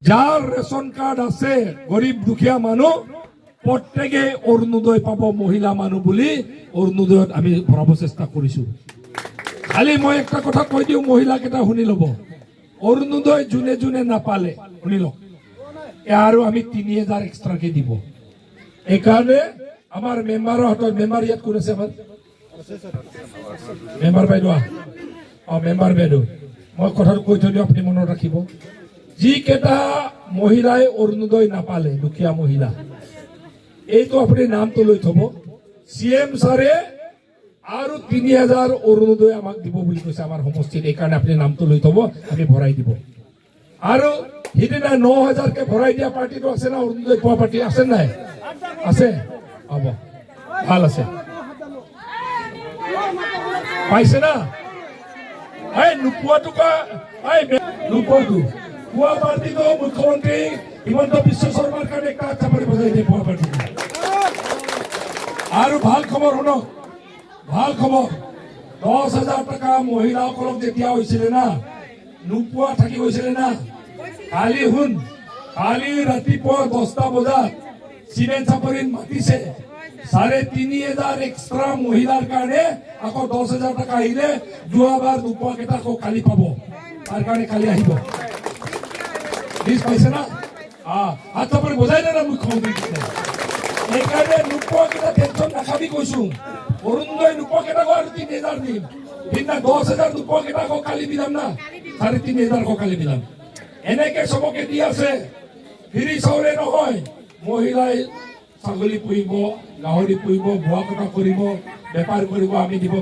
যাৰ ration card আছে গৰিব দুখিয়া মানুষ প্ৰত্যেকে অৰুণোদয় পাব মহিলা মানুষ বলি অৰুণোদয়ত আমি ভৰাব চেষ্টা কৰিছো। খালি মই একটা কথা কৈ দিও, মহিলা কেইটা শুনি লব। অরুণোদয় যোনে যোনে নাপালে শুনি লওক, আৰু আমি 3000 এক্সট্ৰাকে দিব। এইকাৰণে আমাৰ মেম্বাৰৰ হাতত, মেম্বাৰ ইয়াত কোন আছে? আমাৰ মেম্বাৰ বাইদেউ, মেম্বাৰ বাইদেউ, মই কথাটো কৈ থৈ দিওঁ, আপুনি মনত ৰাখিব। যিকেইটা মহিলাই অৰুণোদয় নাপালে, দুখীয়া মহিলা, এইটো আপুনি নামটো লৈ থব। CM ছাৰে আৰু 3000 অৰুণোদয় আমাক দিব বুলি কৈছে আমাৰ সমষ্টিত। এইকাৰণে আপুনি নামটো লৈ থব, আমি ভৰাই দিব। আৰু সিদিনা 9000কে ভৰাই দিয়া পাৰ্টিটো আছে না, অৰুণোদয় পোৱা পাৰ্টি আছে নাই? আছে, হ'ব, ভাল আছে, পাইছে না? এই নোপোৱাটো নোপোৱাটো পোৱা পাৰ্টিটো মুখ্যমন্ত্ৰী হিমন্ত বিশ্ব শৰ্মাৰ কাৰণে একটা চাপাৰি বজাই দিয়ে পোৱা পাৰ্টি। আৰু ভাল খবৰ শুনক, ভাল খবৰ, 10,000 টকা মহিলাসকলক যেতিয়া হৈছিলে না, নোপোৱা থাকি গৈছিলে না, কালি শুন, কালি ৰাতিপুৱা 10টা বজাত চিমেণ্ট চাপৰিত মাতিছে 3500 এক্সট্ৰা মহিলাৰ কাৰণে। আকৌ 10,000 টকা আহিলে, যোৱাবাৰ নোপোৱা কেইটা আকৌ কালি পাব, তাৰ কাৰণে কালি আহিব। লিষ্ট পাইছে না? হাত চাপৰি বজাই নে না মুখ্যমন্ত্ৰী? সেইকাৰণে নোপোৱা কেইটা টেনশ্যন নাখাবি কৈছো। অৰুণোদয় নোপোৱা কেইটাকো আৰু 3000 দিম। সিদিনা 10,000 নোপোৱা কেইটা আকৌ কালি মিলাম না, 3500 আকৌ কালি মিলাম। এনেকে চবকে দি আছে। ফ্ৰী চাউলে নহয়, মহিলাই ছাগলী পুহিব, গাহৰি পুহিব, বোৱা কটা কৰিব, বেপাৰ কৰিব, আমি দিব।